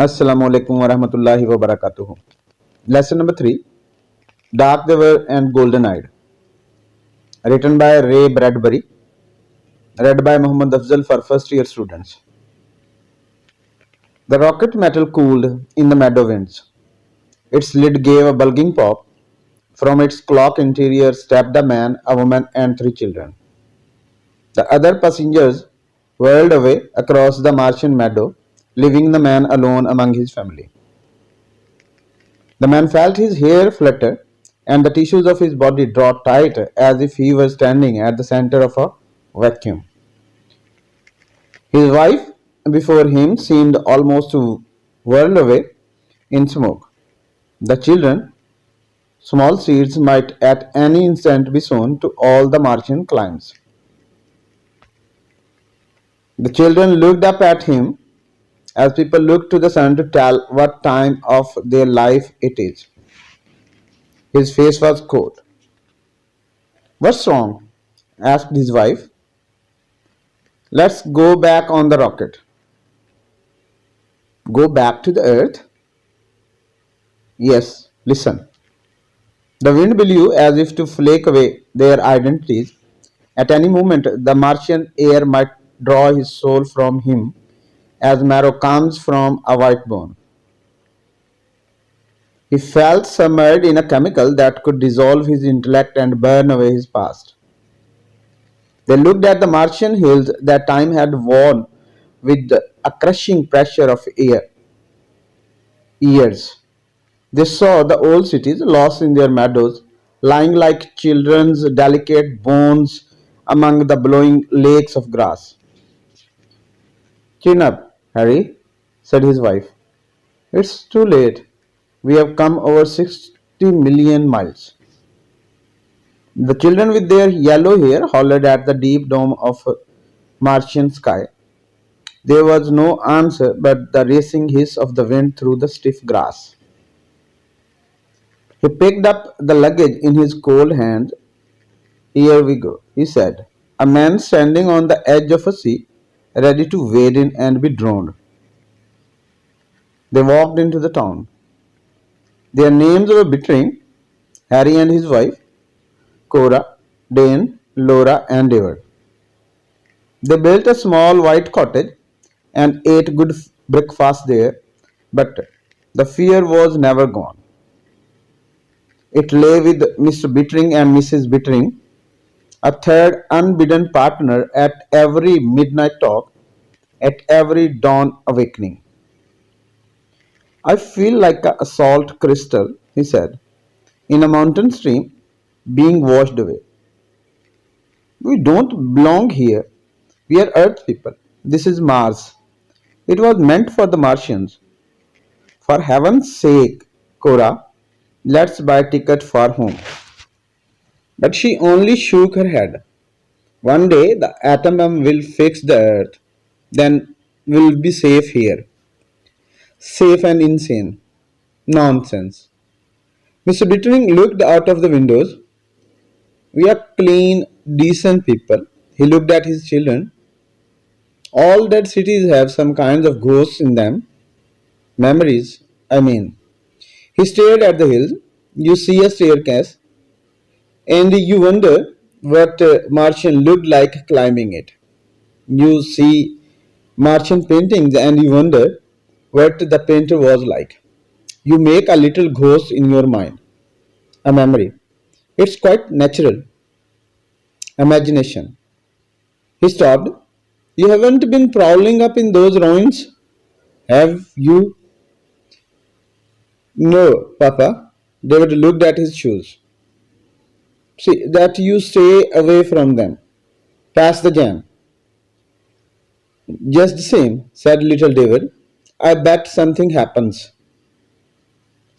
Assalamu alaikum wa rahmatullahi wa barakatuhu. Lesson number 3, Dark River and Golden Eyed. Written by Ray Bradbury. Read by Muhammad Afzal for first year students. The rocket metal cooled in the meadow winds. Its lid gave a bulging pop. From its clock interior stepped a man, a woman, and 3 children. The other passengers whirled away across the Martian meadow, leaving the man alone among his family. The man felt his hair flutter and the tissues of his body draw tight as if he were standing at the center of a vacuum. His wife before him seemed almost to whirl away in smoke. The children, small seeds, might at any instant be sown to all the Martian climes. The children looked up at him as people look to the sun to tell what time of their life it is. His face was cold. "What's wrong?" asked his wife. "Let's go back on the rocket." "Go back to the earth?" "Yes, listen." The wind blew as if to flake away their identities. At any moment, the Martian air might draw his soul from him as marrow comes from a white bone. He felt submerged in a chemical that could dissolve his intellect and burn away his past. They looked at the Martian hills that time had worn with a crushing pressure of years. They saw the old cities lost in their meadows, lying like children's delicate bones among the blowing lakes of grass. "Chin up, Harry," said his wife. "It's too late. We have come over 60 million miles." The children with their yellow hair hollered at the deep dome of Martian sky. There was no answer but the racing hiss of the wind through the stiff grass. He picked up the luggage in his cold hand. "Here we go," he said. A man standing on the edge of a sea, ready to wade in and be drowned. They walked into the town. Their names were Bittering, Harry and his wife, Cora, Dane, Laura, and David. They built a small white cottage and ate good breakfast there, but the fear was never gone. It lay with Mr. Bittering and Mrs. Bittering, a third unbidden partner at every midnight talk, at every dawn awakening. "I feel like a salt crystal," he said, "in a mountain stream being washed away. We don't belong here. We are Earth people. This is Mars. It was meant for the Martians. For heaven's sake, Cora, let's buy a ticket for home." But she only shook her head. "One day the atom bomb will fix the Earth. Then we'll be safe here." Safe and insane. Nonsense. Mr. Bittering looked out of the windows. "We are clean, decent people." He looked at his children. "All dead cities have some kinds of ghosts in them. Memories, I mean." He stared at the hills. "You see a staircase, and you wonder what Martian looked like climbing it. You see Martian paintings, and you wonder what the painter was like. You make a little ghost in your mind, a memory. It's quite natural. Imagination." He stopped. "You haven't been prowling up in those ruins, have you?" "No, Papa." David looked at his shoes. "See that you stay away from them. Past the jam." "Just the same," said little David, "I bet something happens."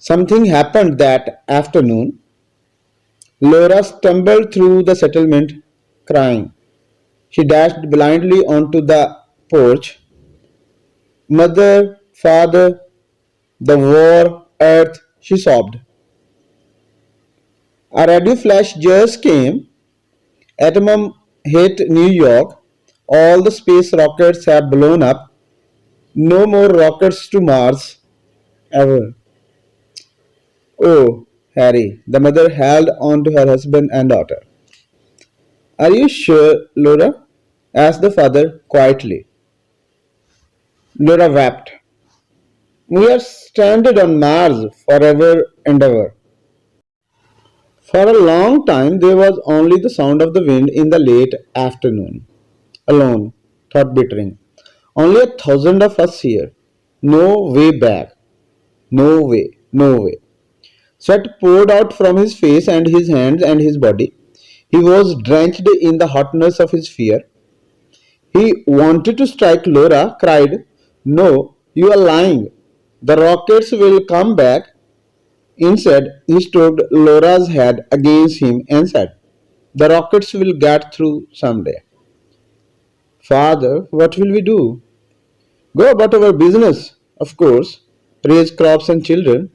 Something happened that afternoon. Laura stumbled through the settlement crying. She dashed blindly onto the porch. "Mother, father, the war, earth," she sobbed. A radio flash just came. Atom hit New York. All the space rockets have blown up. No more rockets to Mars, ever. Oh, Harry, the mother held on to her husband and daughter. Are you sure, Laura? Asked the father quietly. Laura wept. We are stranded on Mars forever and ever. For a long time there was only the sound of the wind in the late afternoon. Alone, thought Bittering. Only 1,000 of us here. No way back. No way. No way. Sweat poured out from his face and his hands and his body. He was drenched in the hotness of his fear. He wanted to strike Laura, cried, "No, you are lying. The rockets will come back." Instead, he stroked Laura's head against him and said, "The rockets will get through someday." "Father, what will we do?" "Go about our business, of course. Raise crops and children.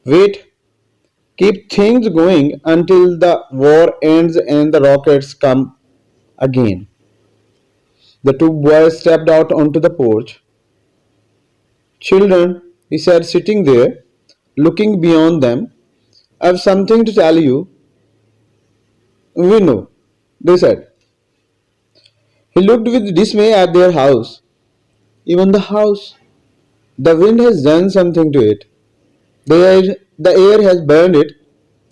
Wait, keep things going until the war ends and the rockets come again." The two boys stepped out onto the porch. "Children," he said, sitting there, looking beyond them, "I have something to tell you." "We know," they said. He looked with dismay at their house. Even the house. The wind has done something to it. The air has burned it.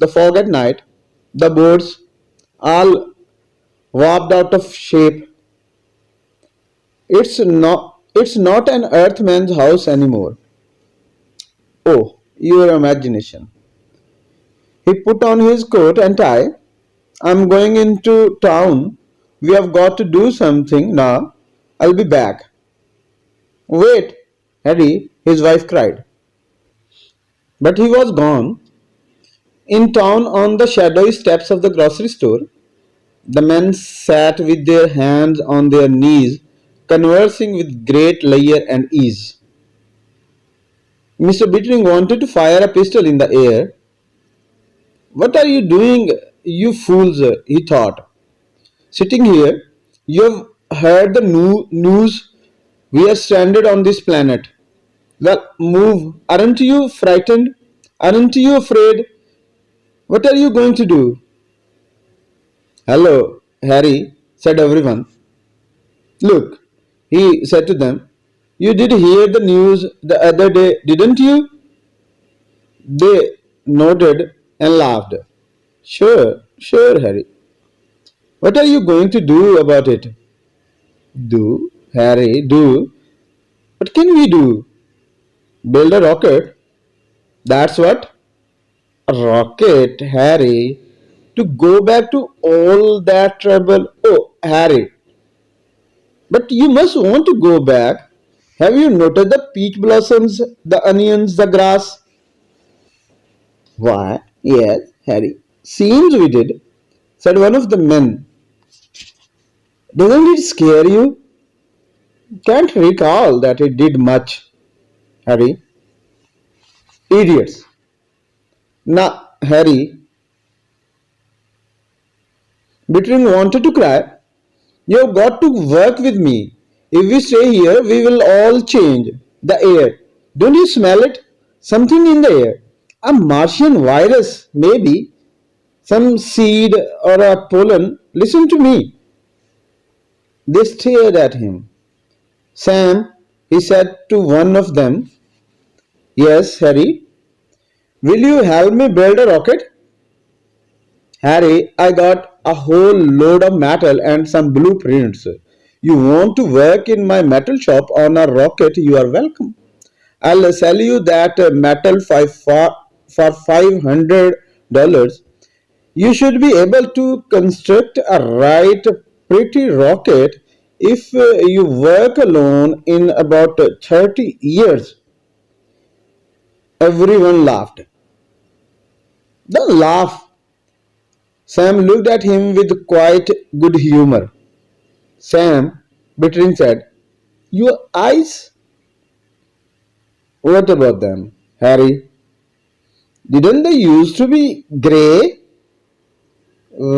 The fog at night. The boards. All warped out of shape. It's not an earthman's house anymore. Oh, your imagination. He put on his coat and tie. "I'm going into town. We have got to do something now. I'll be back." "Wait, Harry," his wife cried. But he was gone. In town, on the shadowy steps of the grocery store, the men sat with their hands on their knees, conversing with great leisure and ease. Mr. Bittering wanted to fire a pistol in the air. "What are you doing, you fools?" he thought. "Sitting here, you have heard the news. We are stranded on this planet. Well, move. Aren't you frightened? Aren't you afraid? What are you going to do?" "Hello, Harry," said everyone. "Look," he said to them, "you did hear the news the other day, didn't you?" They nodded and laughed. "Sure, sure, Harry." "What are you going to do about it?" "Do, Harry, do. What can we do?" "Build a rocket." "That's what?" "A rocket, Harry. To go back to all that trouble." "Oh, Harry, but you must want to go back. Have you noticed the peach blossoms, the onions, the grass?" "Why, yes, Harry. Seems we did," said one of the men. "Doesn't it scare you?" "Can't recall that it did much, Harry." "Idiots." "Nah, Harry." Bittering wanted to cry. "You've got to work with me. If we stay here, we will all change. The air. Don't you smell it? Something in the air. A Martian virus, maybe. Some seed or a pollen. Listen to me." They stared at him. "Sam," he said to one of them. "Yes, Harry." "Will you help me build a rocket?" "Harry, I got a whole load of metal and some blueprints. You want to work in my metal shop on a rocket? You are welcome. I'll sell you that metal for $500. You should be able to construct a right pretty rocket if you work alone in about 30 years. Everyone laughed. Don't laugh. Sam looked at him with quite good humor. "Sam," Bittering said, "your eyes?" "What about them, Harry? Didn't they used to be grey?"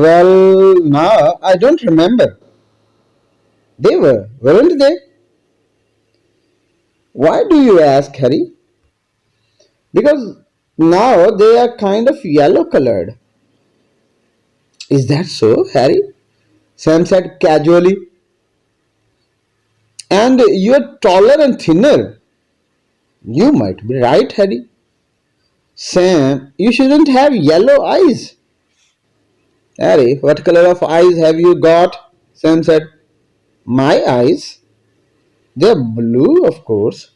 "Well, now I don't remember." "They were, weren't they?" Why do you ask, Harry? Because now they are kind of yellow colored. Is that so, Harry? Sam said casually. And you're taller and thinner. You might be right, Harry. Sam, you shouldn't have yellow eyes. Harry, what color of eyes have you got? Sam said. My eyes? They're blue, of course.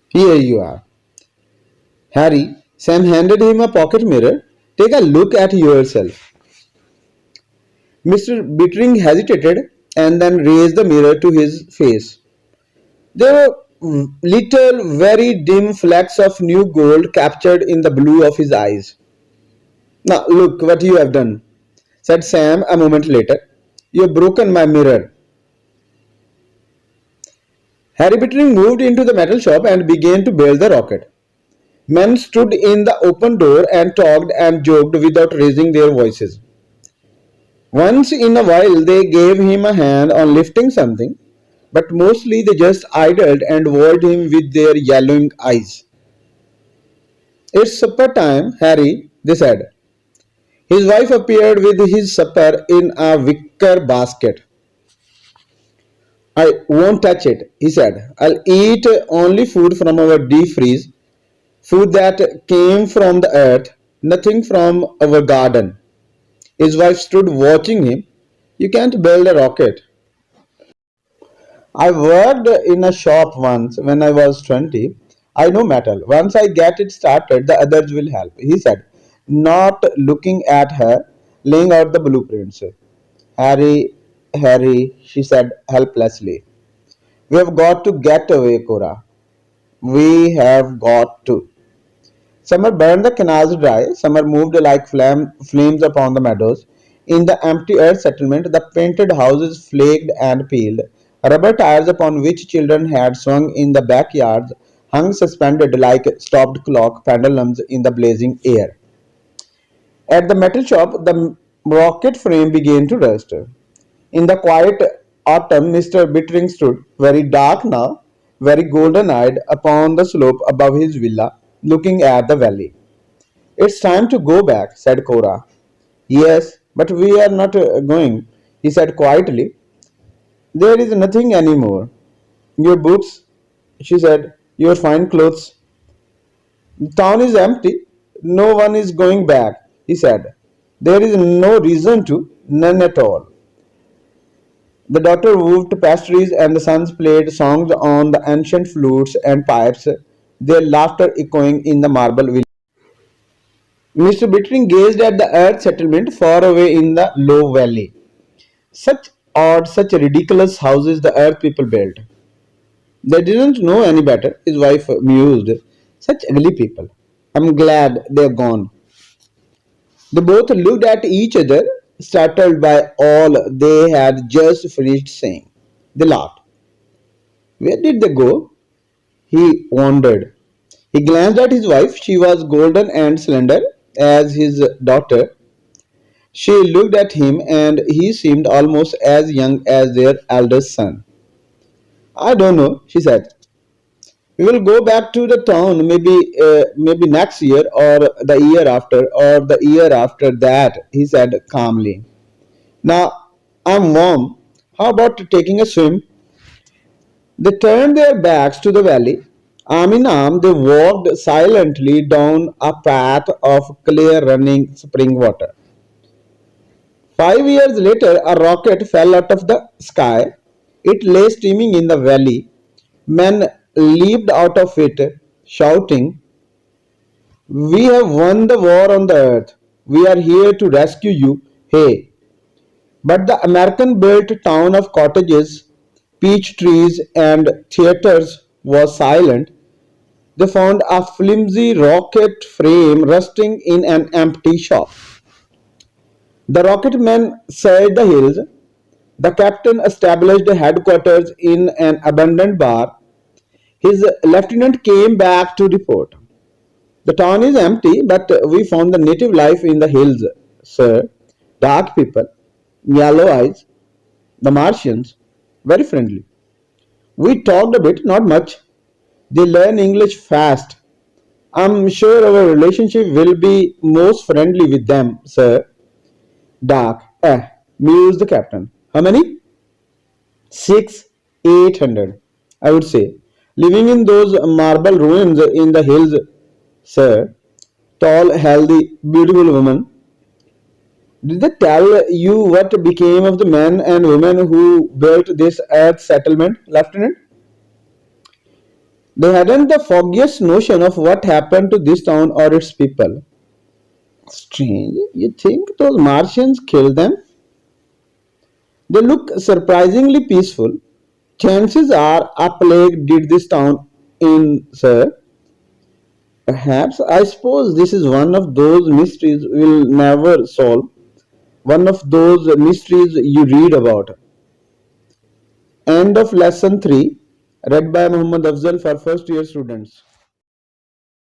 Here you are. Harry, Sam handed him a pocket mirror. Take a look at yourself. Mr. Bittering hesitated and then raised the mirror to his face. There were little, very dim flecks of new gold captured in the blue of his eyes. Now, look what you have done, said Sam a moment later. You have broken my mirror. Harry Bittering moved into the metal shop and began to build the rocket. Men stood in the open door and talked and joked without raising their voices. Once in a while they gave him a hand on lifting something, but mostly they just idled and watched him with their yellowing eyes. It's supper time, Harry, they said. His wife appeared with his supper in a wicker basket. I won't touch it, he said. I'll eat only food from our deep freeze, food that came from the earth, nothing from our garden. His wife stood watching him. You can't build a rocket. I worked in a shop once when I was 20. I know metal. Once I get it started, the others will help, he said, not looking at her, laying out the blueprints. Harry, Harry, she said helplessly. We have got to get away, Cora. We have got to. Summer burned the canals dry. Summer moved like flames upon the meadows. In the empty earth settlement, the painted houses flaked and peeled. Rubber tires upon which children had swung in the backyards hung suspended like stopped clock pendulums in the blazing air. At the metal shop, the rocket frame began to rust. In the quiet autumn, Mr. Bittering stood, very dark now, very golden eyed, upon the slope above his villa, looking at the valley. It's time to go back, said Cora. Yes, but we are not going, he said quietly. There is nothing anymore. Your books, she said, your fine clothes. The town is empty. No one is going back, he said. There is no reason to, none at all. The daughter wove pastries and the sons played songs on the ancient flutes and pipes, their laughter echoing in the marble village. Mr. Bittering gazed at the earth settlement far away in the low valley. Such odd, such ridiculous houses the earth people built. They didn't know any better, his wife mused. Such ugly people. I'm glad they're gone. They both looked at each other, startled by all they had just finished saying. They laughed. Where did they go? He wondered. He glanced at his wife. She was golden and slender as his daughter. She looked at him and he seemed almost as young as their eldest son. I don't know, she said. We will go back to the town maybe next year or the year after or the year after that, he said calmly. Now I'm warm. How about taking a swim? They turned their backs to the valley. Arm in arm, they walked silently down a path of clear running spring water. 5 years later, a rocket fell out of the sky. It lay steaming in the valley. Men leaped out of it, shouting, we have won the war on the earth. We are here to rescue you. Hey. But the American built town of cottages, peach trees, and theaters was silent. They found a flimsy rocket frame rusting in an empty shop. The rocketmen searched the hills. The captain established headquarters in an abandoned bar. His lieutenant came back to report. The town is empty, but we found the native life in the hills, sir. Dark people, yellow eyes, the Martians, very friendly. We talked a bit, not much. They learn English fast. I'm sure our relationship will be most friendly with them, sir. Dark. Mused the captain. How many? Six, 800. I would say. Living in those marble ruins in the hills, sir. Tall, healthy, beautiful woman. Did they tell you what became of the men and women who built this earth settlement, Lieutenant? They hadn't the foggiest notion of what happened to this town or its people. Strange. You think those Martians killed them? They look surprisingly peaceful. Chances are a plague did this town in, sir. Perhaps, I suppose this is one of those mysteries we'll never solve. One of those mysteries you read about. End of lesson 3, read by Muhammad Afzal for first year students.